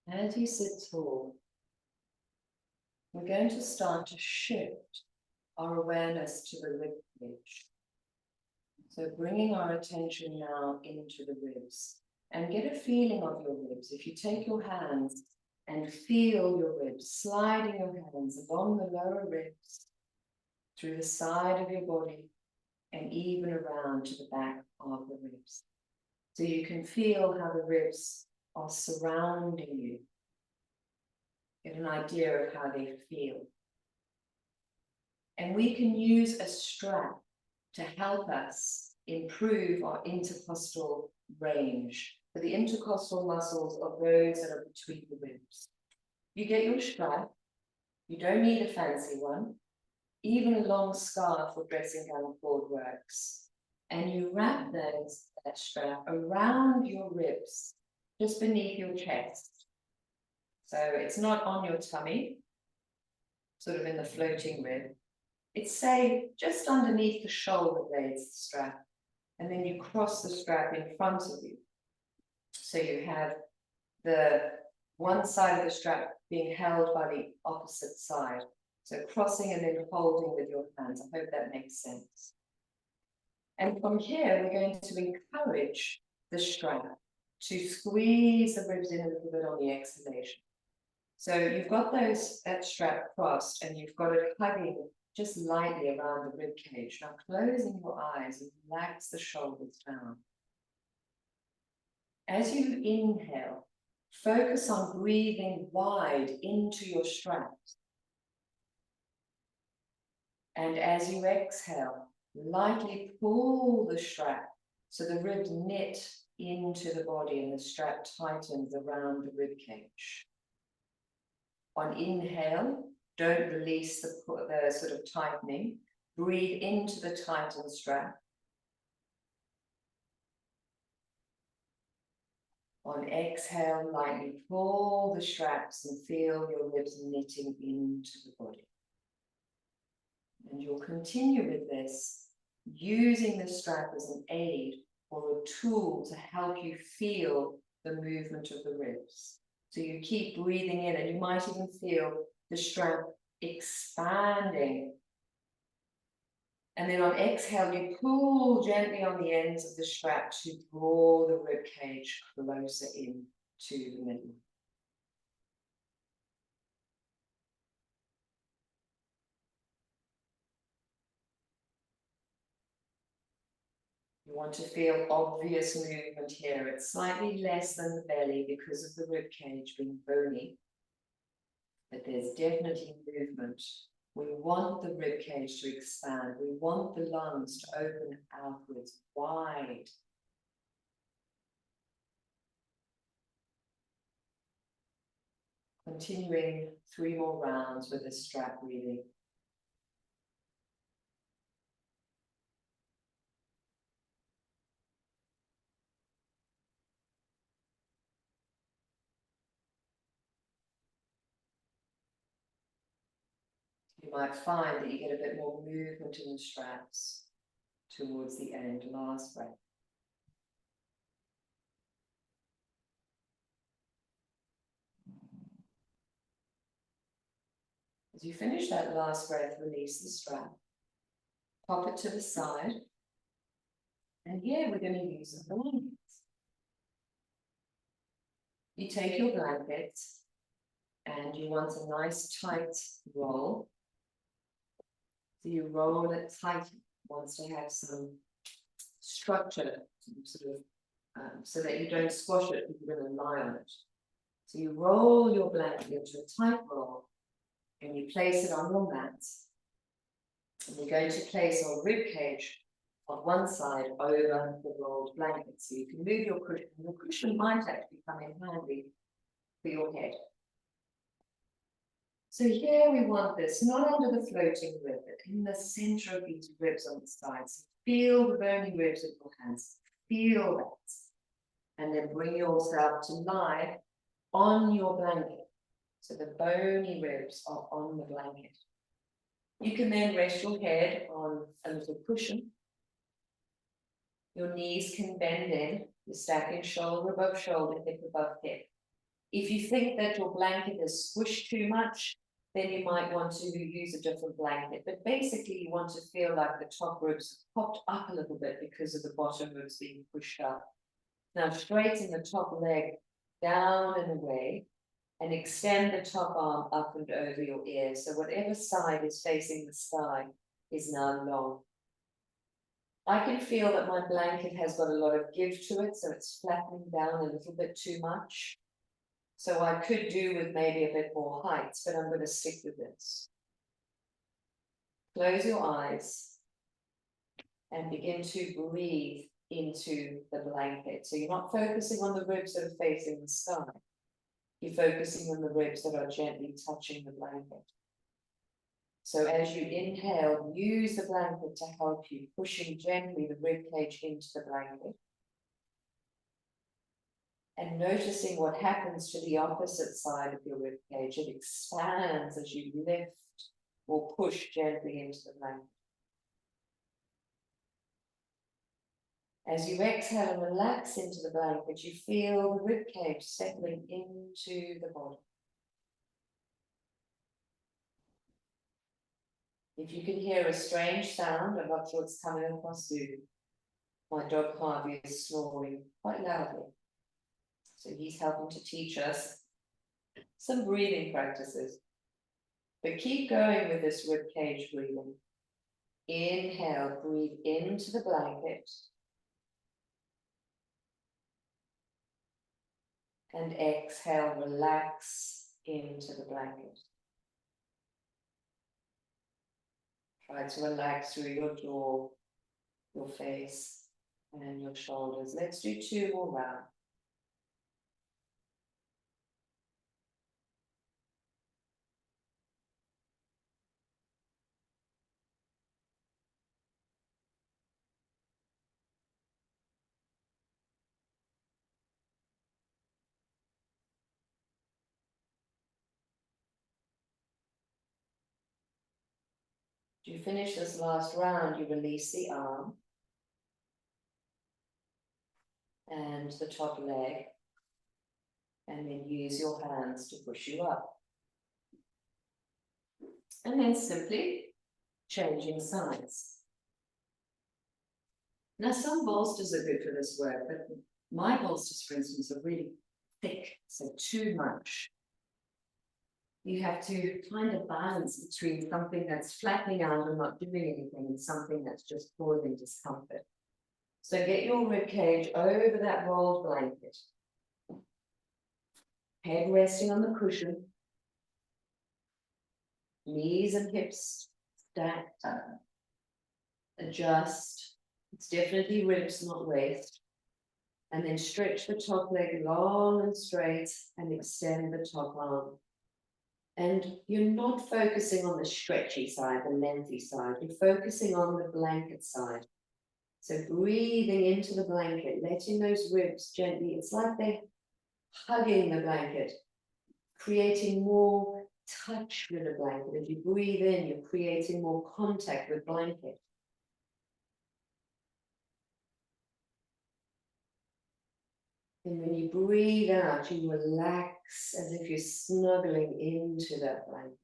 As you sit tall, we're going to start to shift our awareness to the ribcage. So bringing our attention now into the ribs and get a feeling of your ribs. If you take your hands and feel your ribs, sliding your hands along the lower ribs, through the side of your body, and even around to the back of the ribs. So you can feel how the ribs are surrounding you. Get an idea of how they feel. And we can use a strap to help us improve our intercostal range. So the intercostal muscles are those that are between the ribs. You get your strap. You don't need a fancy one. Even a long scarf or dressing gown cord works. And you wrap that strap around your ribs, just beneath your chest. So it's not on your tummy, sort of in the floating rib. It's, say, just underneath the shoulder blades, the strap. And then you cross the strap in front of you. So you have the one side of the strap being held by the opposite side. So crossing and then holding with your hands. I hope that makes sense. And from here, we're going to encourage the strap to squeeze the ribs in a little bit on the exhalation. So you've got that strap crossed and you've got it hugging just lightly around the rib cage. Now closing your eyes and relax the shoulders down. As you inhale, focus on breathing wide into your straps. And as you exhale, lightly pull the strap so the ribs knit into the body and the strap tightens around the rib cage. On inhale, don't release the sort of tightening. Breathe into the tightened strap. On exhale, lightly pull the straps and feel your ribs knitting into the body. And you'll continue with this, using the strap as an aid or a tool to help you feel the movement of the ribs. So you keep breathing in and you might even feel the strap expanding. And then on exhale, you pull gently on the ends of the strap to draw the rib cage closer in to the middle. You want to feel obvious movement here. It's slightly less than the belly because of the rib cage being bony, but there's definitely movement. We want the rib cage to expand. We want the lungs to open outwards wide. Continuing 3 more rounds with this strap breathing. You might find that you get a bit more movement in the straps towards the end. Last breath. As you finish that last breath, release the strap. Pop it to the side. And here we're going to use a blanket. You take your blanket and you want a nice tight roll. So you roll it tight, wants to have some structure, sort of, so that you don't squash it if you're going to lie on it. So you roll your blanket into a tight roll and you place it on your mat. And you're going to place your rib cage on one side over the rolled blanket. So you can move your cushion. Your cushion might actually come in handy for your head. So here we want this, not under the floating rib, but in the center of these ribs on the sides. Feel the bony ribs with your hands. Feel that. And then bring yourself to lie on your blanket. So the bony ribs are on the blanket. You can then rest your head on a little cushion. Your knees can bend in. You're stacking shoulder above shoulder, hip above hip. If you think that your blanket is squished too much, then you might want to use a different blanket. But basically, you want to feel like the top ribs popped up a little bit because of the bottom ribs being pushed up. Now straighten the top leg down and away and extend the top arm up and over your ear. So whatever side is facing the sky is now long. I can feel that my blanket has got a lot of give to it, so it's flattening down a little bit too much. So I could do with maybe a bit more height, but I'm going to stick with this. Close your eyes and begin to breathe into the blanket. So you're not focusing on the ribs that are facing the sky. You're focusing on the ribs that are gently touching the blanket. So as you inhale, use the blanket to help you, pushing gently the rib cage into the blanket. And noticing what happens to the opposite side of your rib cage. It expands as you lift or push gently into the blanket. As you exhale and relax into the blanket, you feel the rib cage settling into the body. If you can hear a strange sound, I'm not sure it's coming across Zoom. My dog Harvey is snoring quite loudly. So he's helping to teach us some breathing practices. But keep going with this rib cage breathing. Inhale, breathe into the blanket. And exhale, relax into the blanket. Try to relax through your jaw, your face, and your shoulders. Let's do 2 more rounds. As you finish this last round, you release the arm and the top leg, and then use your hands to push you up. And then simply changing sides. Now, some bolsters are good for this work, but my bolsters, for instance, are really thick, so too much. You have to find a balance between something that's flattening out and not doing anything and something that's just causing discomfort. So get your rib cage over that rolled blanket. Head resting on the cushion. Knees and hips stacked. Adjust. It's definitely ribs, not waist. And then stretch the top leg long and straight and extend the top arm. And you're not focusing on the stretchy side, the lengthy side. You're focusing on the blanket side. So breathing into the blanket, letting those ribs gently, it's like they're hugging the blanket, creating more touch with the blanket. As you breathe in, you're creating more contact with the blanket. And when you breathe out, you relax as if you're snuggling into that blanket.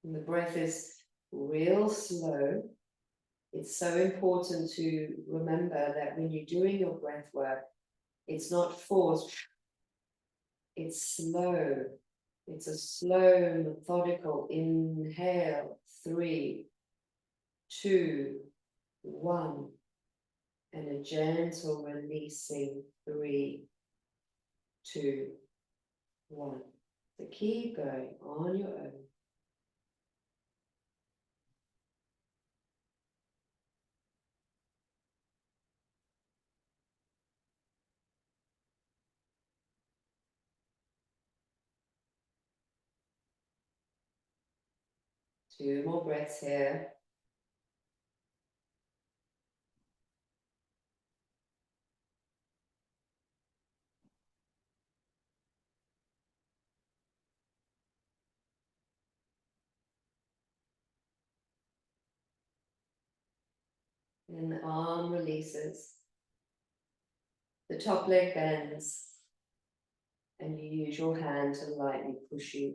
And the breath is real slow. It's so important to remember that when you're doing your breath work, it's not forced, it's slow. It's a slow, methodical inhale. 3, 2, 1. And a gentle releasing. 3, 2, 1. So keep going on your own. Two more breaths here. And the arm releases. The top leg bends, and you use your hand to lightly push you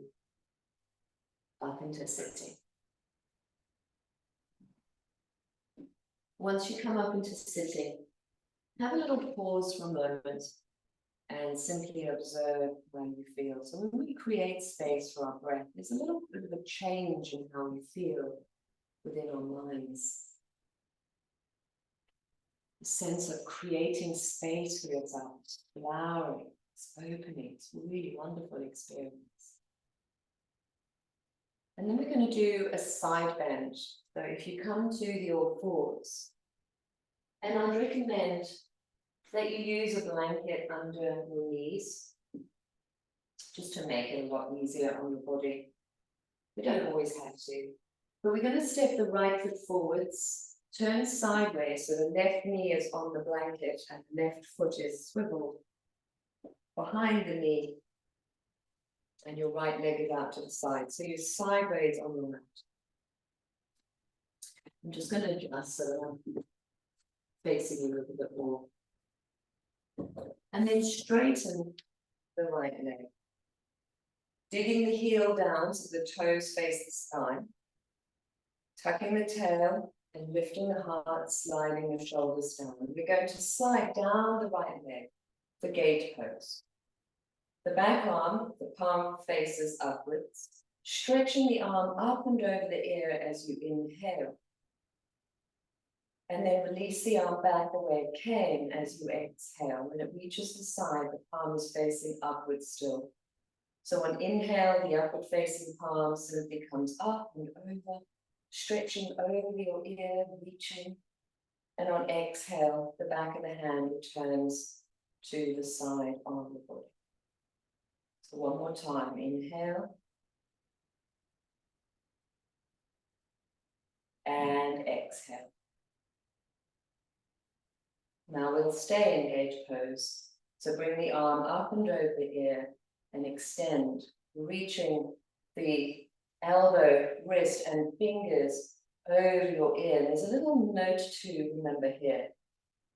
up into sitting. Once you come up into sitting, have a little pause for a moment and simply observe how you feel. So when we create space for our breath, there's a little bit of a change in how we feel within our minds. A sense of creating space for yourself, flowering, it's opening, it's a really wonderful experience. And then we're going to do a side bend. So if you come to the all fours, and I'd recommend that you use a blanket under your knees, just to make it a lot easier on your body. We don't always have to. But we're going to step the right foot forwards, turn sideways, so the left knee is on the blanket and the left foot is swiveled behind the knee, and your right leg is out to the side. So you're sideways on the mat. I'm just going to adjust so that I'm facing you a little bit more. And then straighten the right leg. Digging the heel down so the toes face the sky. Tucking the tail and lifting the heart, sliding the shoulders down. We're going to slide down the right leg, the gate pose. The back arm, the palm faces upwards, stretching the arm up and over the ear as you inhale. And then release the arm back the way it came as you exhale. When it reaches the side, the palm is facing upwards still. So on inhale, the upward facing palm simply comes up and over, stretching over your ear, reaching. And on exhale, the back of the hand returns to the side of the body. So one more time, inhale. And exhale. Now we'll stay in gate pose. So bring the arm up and over the ear and extend, reaching the elbow, wrist, and fingers over your ear. And there's a little note to remember here.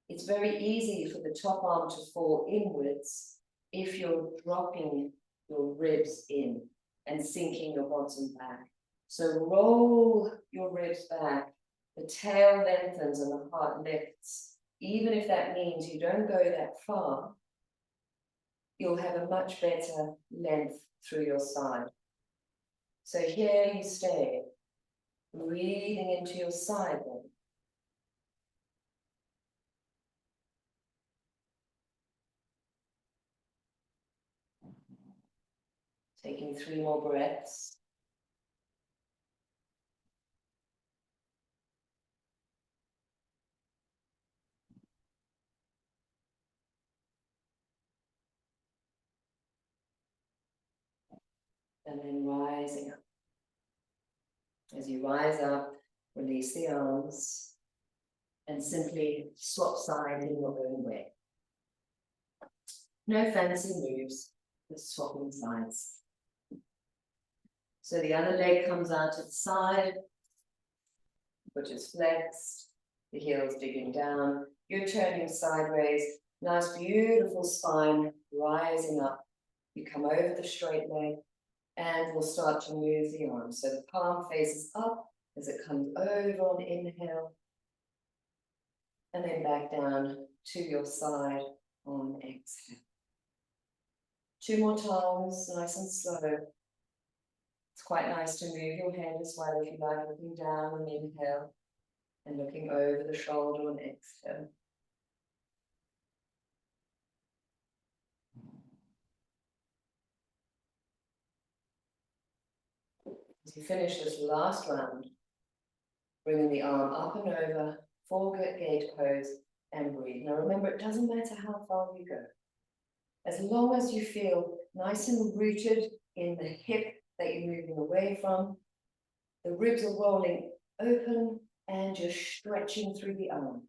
It's very easy for the top arm to fall inwards if you're dropping your ribs in and sinking your bottom back. So roll your ribs back, the tail lengthens and the heart lifts. Even if that means you don't go that far, you'll have a much better length through your side. So here you stay, breathing into your side body. Taking 3 more breaths. And then rising up. As you rise up, release the arms and simply swap sides in your own way. No fancy moves, just swapping sides. So the other leg comes out to the side, foot is flexed, the heel's digging down, you're turning sideways, nice beautiful spine rising up. You come over the straight leg and we'll start to move the arms. So the palm faces up as it comes over on inhale and then back down to your side on exhale. 2 more times, nice and slow. It's quite nice to move your head as well if you like, looking down on inhale and looking over the shoulder on exhale. As you finish this last round, bringing the arm up and over, full gate pose, and breathe. Now remember, it doesn't matter how far you go. As long as you feel nice and rooted in the hip that you're moving away from, the ribs are rolling open and you're stretching through the arm.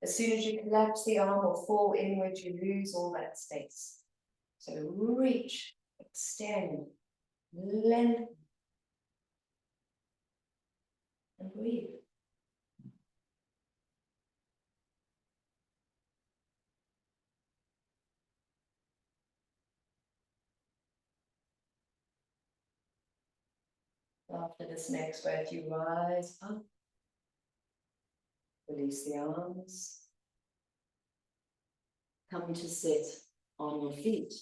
As soon as you collapse the arm or fall inwards, you lose all that space. So reach, extend, lengthen, and breathe. After this next breath, you rise up. Release the arms. Come to sit on your feet.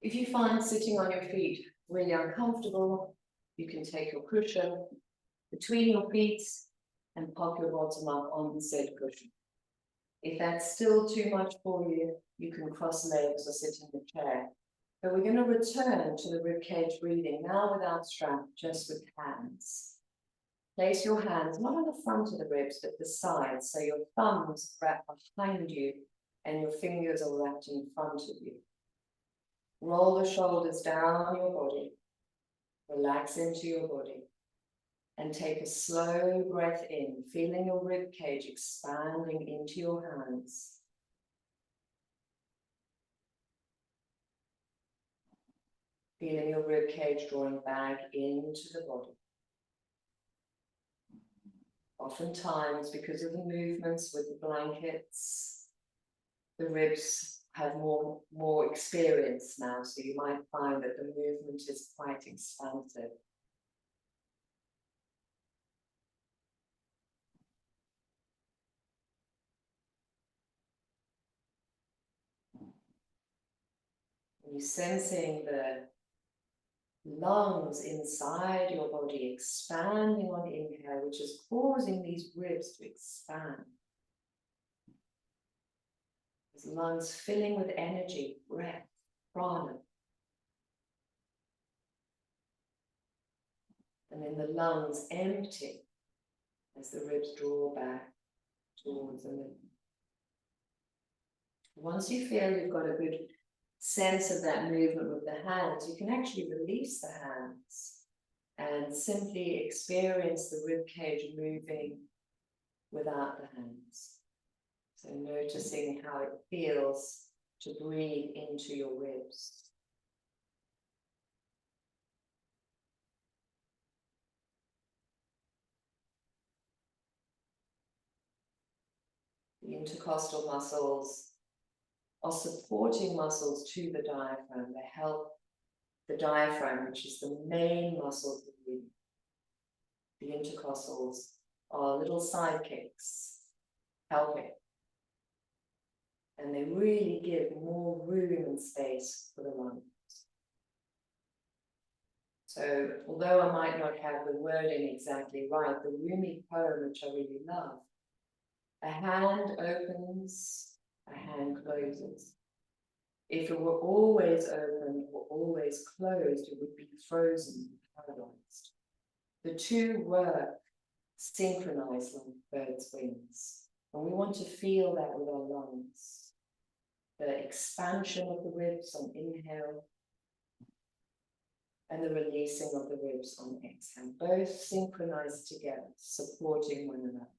If you find sitting on your feet really uncomfortable, you can take your cushion between your feet and pop your bottom up on the said cushion. If that's still too much for you, you can cross legs or sit in the chair. But we're going to return to the ribcage breathing, now without strap, just with hands. Place your hands not on the front of the ribs, but the sides, so your thumbs wrap behind you and your fingers are wrapped in front of you. Roll the shoulders down your body, relax into your body, and take a slow breath in, feeling your ribcage expanding into your hands. Feeling your ribcage drawing back into the body. Oftentimes, because of the movements with the blankets, the ribs have more experience now, so you might find that the movement is quite expansive. You're sensing the lungs inside your body expanding on inhale, which is causing these ribs to expand. As lungs filling with energy, breath, prana. And then the lungs empty as the ribs draw back towards the middle. Once you feel you've got a good sense of that movement with the hands, you can actually release the hands and simply experience the ribcage moving without the hands. So noticing how it feels to breathe into your ribs. The intercostal muscles are supporting muscles to the diaphragm. They help the diaphragm, which is the main muscle of the breathing. The intercostals are little sidekicks helping. And they really give more room and space for the lungs. So, although I might not have the wording exactly right, the Rumi poem, which I really love, a hand opens, a hand closes. If it were always open or always closed, it would be frozen, paralyzed. The two work synchronized like birds' wings. And we want to feel that with our lungs. The expansion of the ribs on inhale and the releasing of the ribs on exhale. Both synchronized together, supporting one another.